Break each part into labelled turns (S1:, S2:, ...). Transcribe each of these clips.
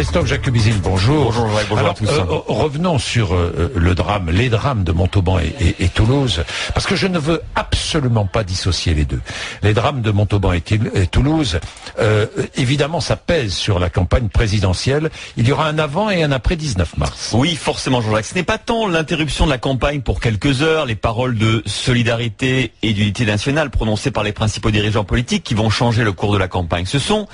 S1: Christophe Jacubizil, bonjour.
S2: Bonjour, bonjour.
S1: Alors,
S2: à tous.
S1: revenons sur les drames de Montauban et Toulouse, parce que je ne veux absolument pas dissocier les deux. Les drames de Montauban et Toulouse, évidemment, ça pèse sur la campagne présidentielle. Il y aura un avant et un après 19 mars.
S2: Oui, forcément, Jean-Jacques. Ce n'est pas tant l'interruption de la campagne pour quelques heures, les paroles de solidarité et d'unité nationale prononcées par les principaux dirigeants politiques qui vont changer le cours de la campagne. Ce sont,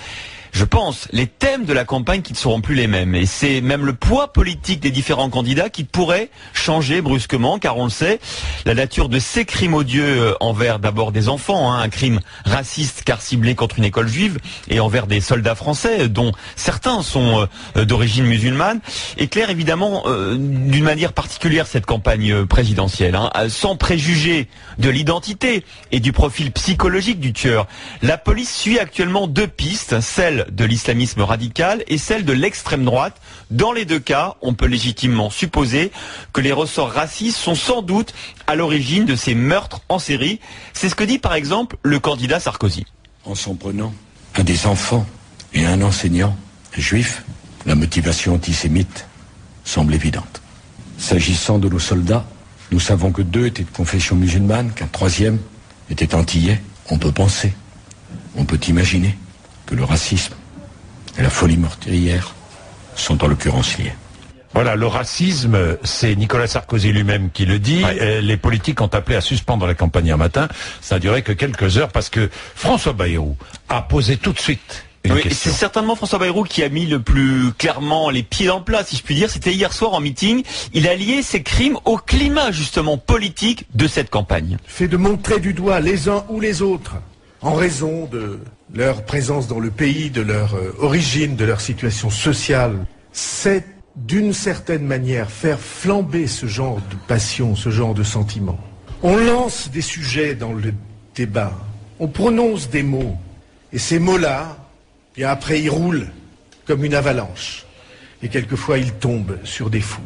S2: je pense, les thèmes de la campagne qui ne seront plus les mêmes. Et c'est même le poids politique des différents candidats qui pourrait changer brusquement, car on le sait, la nature de ces crimes odieux envers d'abord des enfants, un crime raciste car ciblé contre une école juive, et envers des soldats français, dont certains sont d'origine musulmane, éclaire évidemment d'une manière particulière cette campagne présidentielle. Sans préjuger de l'identité et du profil psychologique du tueur, la police suit actuellement deux pistes, celle de l'islamisme radical et celle de l'extrême droite. Dans les deux cas, on peut légitimement supposer que les ressorts racistes sont sans doute à l'origine de ces meurtres en série. C'est ce que dit par exemple le candidat Sarkozy.
S3: En s'en prenant à des enfants et à un enseignant juif, la motivation antisémite semble évidente. S'agissant de nos soldats, nous savons que 2 étaient de confession musulmane, qu'un 3e était antillais. On peut penser, on peut imaginer que le racisme et la folie meurtrière sont en l'occurrence liés.
S1: Voilà, le racisme, c'est Nicolas Sarkozy lui-même qui le dit. Ouais. Les politiques ont appelé à suspendre la campagne hier matin. Ça n'a duré que quelques heures parce que François Bayrou a posé tout de suite une question.
S2: C'est certainement François Bayrou qui a mis le plus clairement les pieds dans le plat, si je puis dire. C'était hier soir en meeting. Il a lié ces crimes au climat justement politique de cette campagne.
S4: Fait de montrer du doigt les uns ou les autres en raison de leur présence dans le pays, de leur origine, de leur situation sociale. C'est d'une certaine manière faire flamber ce genre de passion, ce genre de sentiment. On lance des sujets dans le débat, on prononce des mots, et ces mots-là, bien après ils roulent comme une avalanche, et quelquefois ils tombent sur des fous.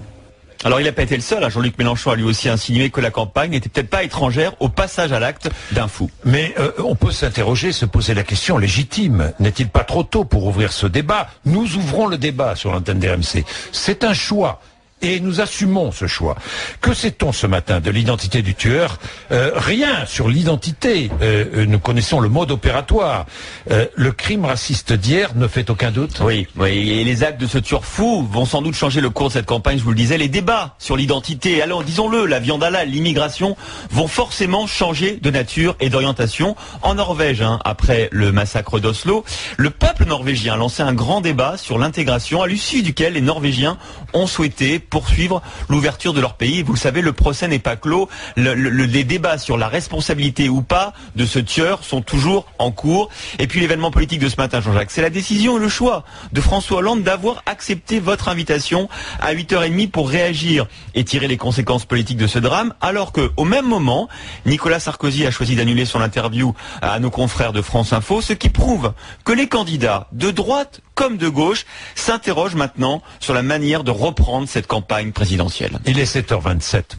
S2: Alors il n'a pas été le seul, Jean-Luc Mélenchon a lui aussi insinué que la campagne n'était peut-être pas étrangère au passage à l'acte d'un fou.
S1: Mais on peut s'interroger, se poser la question légitime. N'est-il pas trop tôt pour ouvrir ce débat? Nous ouvrons le débat sur l'antenne d'RMC. C'est un choix. Et nous assumons ce choix. Que sait-on ce matin de l'identité du tueur? Rien sur l'identité. Nous connaissons le mode opératoire. Le crime raciste d'hier ne fait aucun doute.
S2: Oui, et les actes de ce tueur fou vont sans doute changer le cours de cette campagne, je vous le disais. Les débats sur l'identité, alors disons-le, la viande halal, l'immigration, vont forcément changer de nature et d'orientation. En Norvège, après le massacre d'Oslo, le peuple norvégien a lancé un grand débat sur l'intégration, à l'issue duquel les Norvégiens ont souhaité poursuivre l'ouverture de leur pays. Vous le savez, le procès n'est pas clos. Les débats sur la responsabilité ou pas de ce tueur sont toujours en cours. Et puis l'événement politique de ce matin, Jean-Jacques, c'est la décision et le choix de François Hollande d'avoir accepté votre invitation à 8h30 pour réagir et tirer les conséquences politiques de ce drame, alors que, au même moment, Nicolas Sarkozy a choisi d'annuler son interview à nos confrères de France Info, ce qui prouve que les candidats de droite comme de gauche s'interrogent maintenant sur la manière de reprendre cette campagne présidentielle.
S1: Il est 7h27.